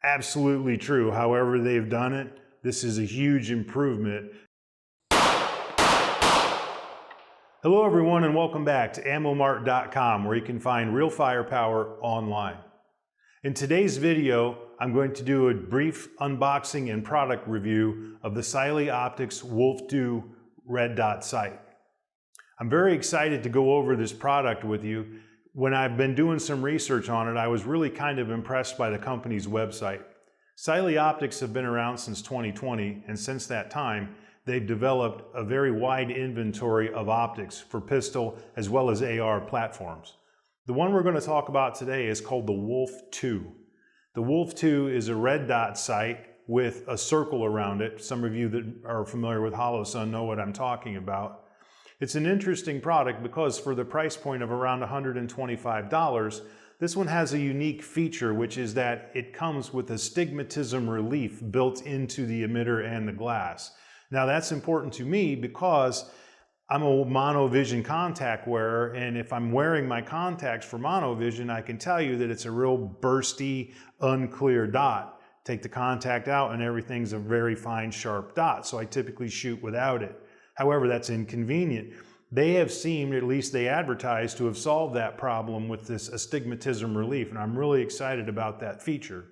absolutely true. However they've done it, this is a huge improvement. Hello everyone and welcome back to AmmoMart.com, where you can find real firepower online. In today's video, I'm going to do a brief unboxing and product review of the Cyelee Optics WOLF2 red dot sight. I'm very excited to go over this product with you. When I've been doing some research on it, I was really kind of impressed by the company's website. Cyelee Optics have been around since 2020, and since that time, they've developed a very wide inventory of optics for pistol as well as AR platforms. The one we're going to talk about today is called the WOLF2. The WOLF2 is a red dot sight with a circle around it. Some of you that are familiar with Holosun know what I'm talking about. It's an interesting product because for the price point of around $125, this one has a unique feature, which is that it comes with astigmatism relief built into the emitter and the glass. Now that's important to me because I'm a monovision contact wearer, and if I'm wearing my contacts for monovision, I can tell you that it's a real bursty, unclear dot. Take the contact out and everything's a very fine, sharp dot, so I typically shoot without it. However, that's inconvenient. They have seemed, at least they advertise, to have solved that problem with this astigmatism relief, and I'm really excited about that feature.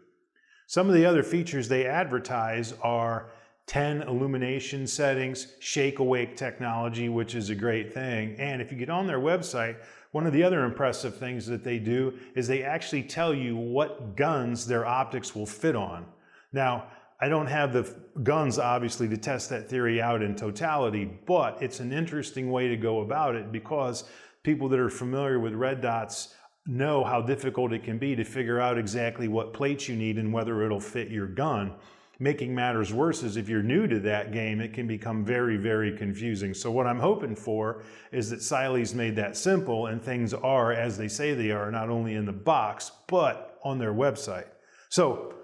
Some of the other features they advertise are 10 illumination settings, shake awake technology, which is a great thing. And if you get on their website, one of the other impressive things that they do is they actually tell you what guns their optics will fit on. Now, I don't have the guns, obviously, to test that theory out in totality, but it's an interesting way to go about it because people that are familiar with red dots know how difficult it can be to figure out exactly what plates you need and whether it'll fit your gun. Making matters worse is if you're new to that game, it can become very, very confusing. So what I'm hoping for is that Cylee's made that simple and things are as they say they are, not only in the box, but on their website. So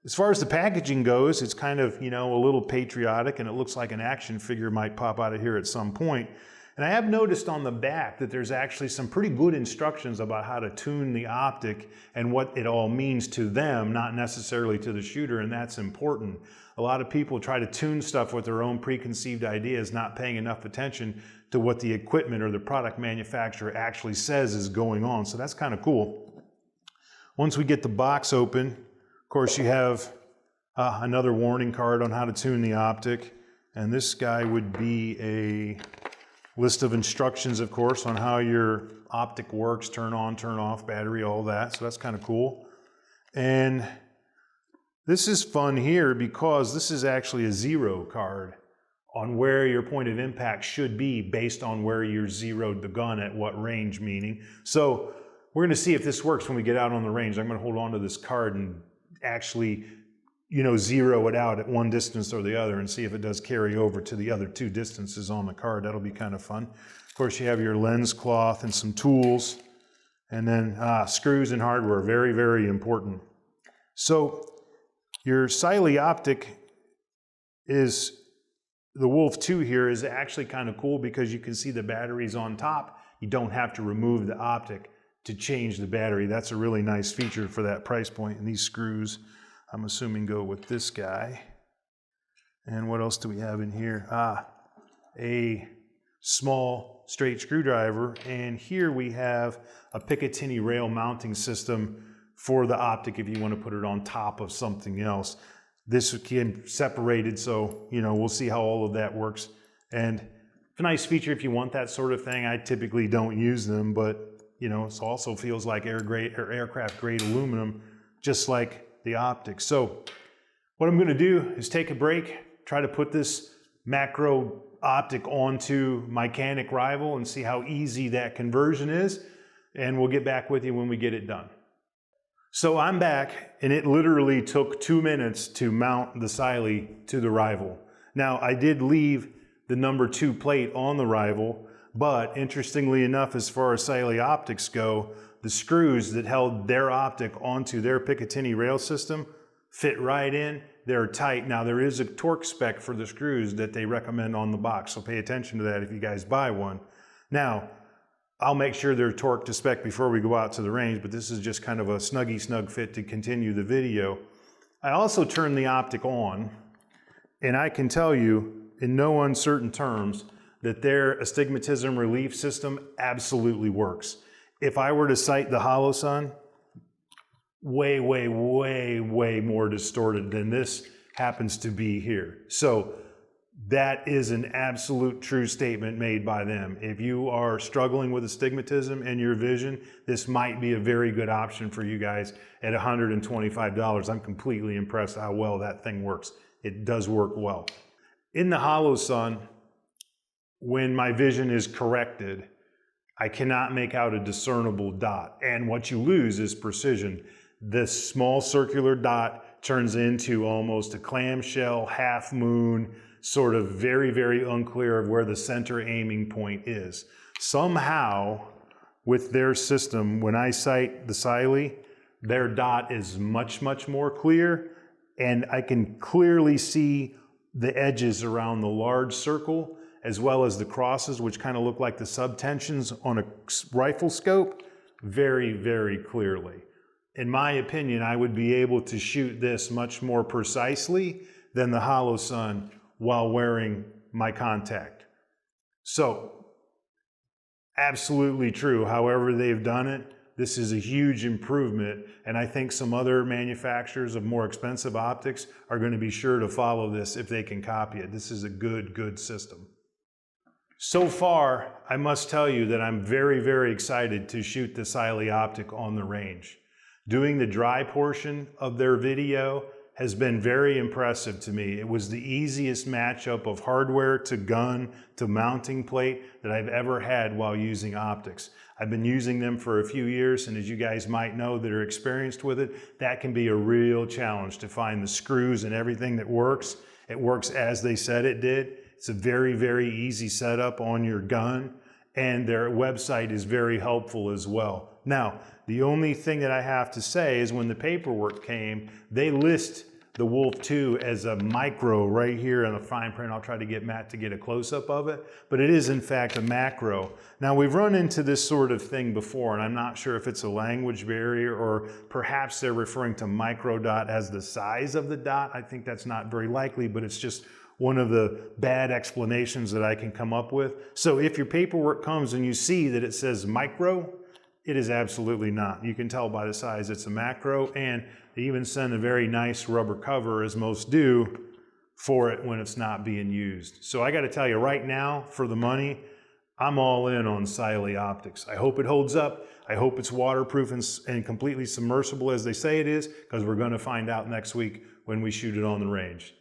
as far as the packaging goes, it's kind of, a little patriotic, and it looks like an action figure might pop out of here at some point. And I have noticed on the back that there's actually some pretty good instructions about how to tune the optic and what it all means to them, not necessarily to the shooter, and that's important. A lot of people try to tune stuff with their own preconceived ideas, not paying enough attention to what the equipment or the product manufacturer actually says is going on, so that's kind of cool. Once we get the box open, of course you have another warning card on how to tune the optic, and this guy would be a list of instructions, of course, on how your optic works, turn on, turn off, battery, all that. So that's kind of cool. And this is fun here because this is actually a zero card on where your point of impact should be based on where you zeroed the gun at what range, meaning. So we're going to see if this works when we get out on the range. I'm going to hold on to this card and actually zero it out at one distance or the other and see if it does carry over to the other two distances on the card. That'll be kind of fun. Of course, you have your lens cloth and some tools, and then screws and hardware, very, very important. So your Cyelee optic is, the WOLF2 here is actually kind of cool because you can see the batteries on top. You don't have to remove the optic to change the battery. That's a really nice feature for that price point, and these screws, I'm assuming, go with this guy. And what else do we have in here? A small straight screwdriver. And here we have a Picatinny rail mounting system for the optic if you want to put it on top of something else. This can be separated, so we'll see how all of that works. And it's a nice feature if you want that sort of thing. I typically don't use them, but it also feels like aircraft grade aluminum, just like the optics. So what I'm going to do is take a break, try to put this macro optic onto my Canik Rival and see how easy that conversion is, and we'll get back with you when we get it done. So I'm back, and it literally took 2 minutes to mount the Cyelee to the Rival. Now I did leave the number 2 plate on the Rival, but interestingly enough, as far as Cyelee optics go, the screws that held their optic onto their Picatinny rail system fit right in. They're tight. Now there is a torque spec for the screws that they recommend on the box, so pay attention to that if you guys buy one. Now, I'll make sure they're torqued to spec before we go out to the range, but this is just kind of a snug fit to continue the video. I also turned the optic on, and I can tell you in no uncertain terms that their astigmatism relief system absolutely works. If I were to sight the HoloSun, way more distorted than this happens to be here. So that is an absolute true statement made by them. If you are struggling with astigmatism and your vision, this might be a very good option for you guys at $125. I'm completely impressed how well that thing works. It does work well. In the HoloSun, when my vision is corrected, I cannot make out a discernible dot. And what you lose is precision. This small circular dot turns into almost a clamshell, half moon, sort of very unclear of where the center aiming point is. Somehow, with their system, when I sight the Cyelee, their dot is much more clear, and I can clearly see the edges around the large circle, as well as the crosses, which kind of look like the subtensions on a rifle scope, very clearly. In my opinion, I would be able to shoot this much more precisely than the HoloSun while wearing my contact. So, absolutely true. However they've done it, this is a huge improvement, and I think some other manufacturers of more expensive optics are going to be sure to follow this if they can copy it. This is a good system. So far, I must tell you that I'm very excited to shoot the Cyelee optic on the range. Doing the dry portion of their video has been very impressive to me. It was the easiest matchup of hardware to gun to mounting plate that I've ever had while using optics. I've been using them for a few years, and as you guys might know that are experienced with it, that can be a real challenge to find the screws and everything that works. It works as they said it did. It's a very easy setup on your gun, and their website is very helpful as well. Now, the only thing that I have to say is when the paperwork came, they list the Wolf 2 as a micro right here in the fine print. I'll try to get Matt to get a close-up of it, but it is in fact a macro. Now, we've run into this sort of thing before, and I'm not sure if it's a language barrier or perhaps they're referring to micro dot as the size of the dot. I think that's not very likely, but it's just one of the bad explanations that I can come up with. So if your paperwork comes and you see that it says micro, it is absolutely not. You can tell by the size it's a macro, and they even send a very nice rubber cover, as most do, for it when it's not being used. So I got to tell you right now, for the money, I'm all in on Cyelee optics. I hope it holds up. I hope it's waterproof and completely submersible as they say it is, because we're going to find out next week when we shoot it on the range.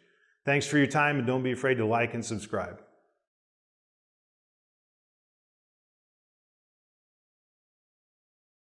Thanks for your time, and don't be afraid to like and subscribe.